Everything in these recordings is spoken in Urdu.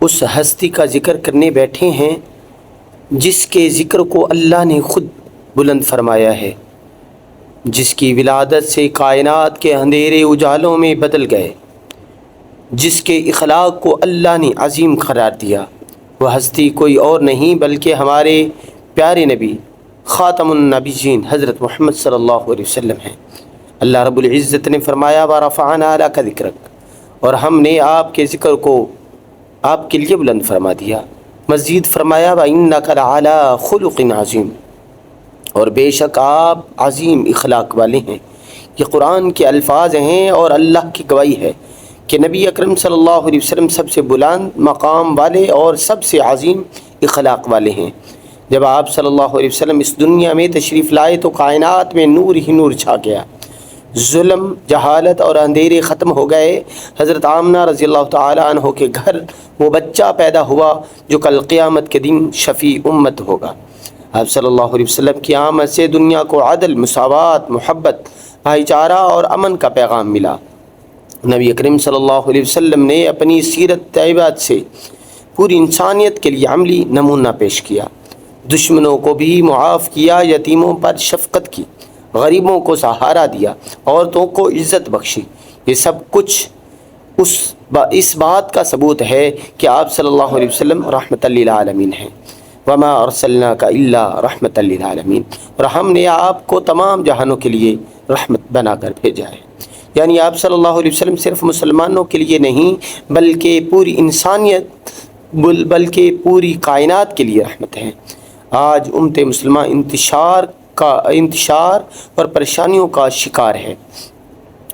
اس ہستی کا ذکر کرنے بیٹھے ہیں جس کے ذکر کو اللہ نے خود بلند فرمایا ہے، جس کی ولادت سے کائنات کے اندھیرے اجالوں میں بدل گئے، جس کے اخلاق کو اللہ نے عظیم قرار دیا۔ وہ ہستی کوئی اور نہیں بلکہ ہمارے پیارے نبی خاتم النبیین حضرت محمد صلی اللہ علیہ وسلم ہیں۔ اللہ رب العزت نے فرمایا وَرَفَعْنَا لَكَ ذِكْرَكَ، اور ہم نے آپ کے ذکر کو آپ کے لیے بلند فرما دیا۔ مزید فرمایا وَإِنَّكَ لَعَلَىٰ خُلُقٍ عَظِيمٍ، اور بے شک آپ عظیم اخلاق والے ہیں۔ یہ قرآن کے الفاظ ہیں اور اللہ کی گواہی ہے کہ نبی اکرم صلی اللہ علیہ وسلم سب سے بلند مقام والے اور سب سے عظیم اخلاق والے ہیں۔ جب آپ صلی اللہ علیہ وسلم اس دنیا میں تشریف لائے تو کائنات میں نور ہی نور چھا گیا، ظلم، جہالت اور اندھیرے ختم ہو گئے۔ حضرت آمنہ رضی اللہ تعالیٰ عنہ کے گھر وہ بچہ پیدا ہوا جو کل قیامت کے دن شفیع امت ہوگا۔ آپ صلی اللہ علیہ وسلم کی آمد سے دنیا کو عدل، مساوات، محبت، بھائی چارہ اور امن کا پیغام ملا۔ نبی اکرم صلی اللہ علیہ وسلم نے اپنی سیرت طیبہ سے پوری انسانیت کے لیے عملی نمونہ پیش کیا، دشمنوں کو بھی معاف کیا، یتیموں پر شفقت کی، غریبوں کو سہارا دیا، عورتوں کو عزت بخشی۔ یہ سب کچھ اس بات کا ثبوت ہے کہ آپ صلی اللہ علیہ وسلم رحمۃ للعالمین ہیں۔ وما ارسلناک الا رحمۃ للعالمین، اور ہم نے آپ کو تمام جہانوں کے لیے رحمت بنا کر بھیجا ہے۔ یعنی آپ صلی اللہ علیہ وسلم صرف مسلمانوں کے لیے نہیں بلکہ پوری انسانیت بلکہ پوری کائنات کے لیے رحمت ہے۔ آج امت مسلمہ انتشار اور پریشانیوں کا شکار ہے۔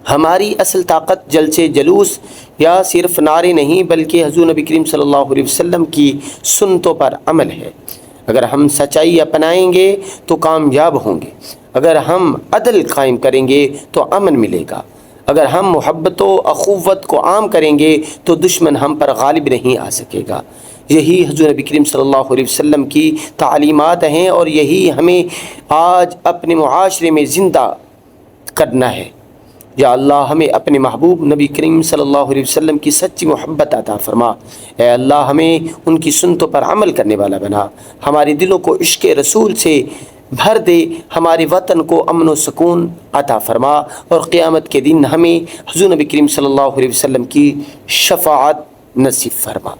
ہماری اصل طاقت جلسے جلوس یا صرف نعرے نہیں بلکہ حضور نبی کریم صلی اللہ علیہ وسلم کی سنتوں پر عمل ہے۔ اگر ہم سچائی اپنائیں گے تو کامیاب ہوں گے، اگر ہم عدل قائم کریں گے تو امن ملے گا، اگر ہم محبت و اخوت کو عام کریں گے تو دشمن ہم پر غالب نہیں آ سکے گا۔ یہی حضور نبی کریم صلی اللہ علیہ وسلم کی تعلیمات ہیں اور یہی ہمیں آج اپنے معاشرے میں زندہ کرنا ہے۔ یا اللہ ہمیں اپنے محبوب نبی کریم صلی اللہ علیہ وسلم کی سچی محبت عطا فرما۔ اے اللہ ہمیں ان کی سنتوں پر عمل کرنے والا بنا، ہمارے دلوں کو عشق رسول سے بھر دے، ہمارے وطن کو امن و سکون عطا فرما، اور قیامت کے دن ہمیں حضور نبی کریم صلی اللہ علیہ وسلم کی شفاعت نصیب فرما۔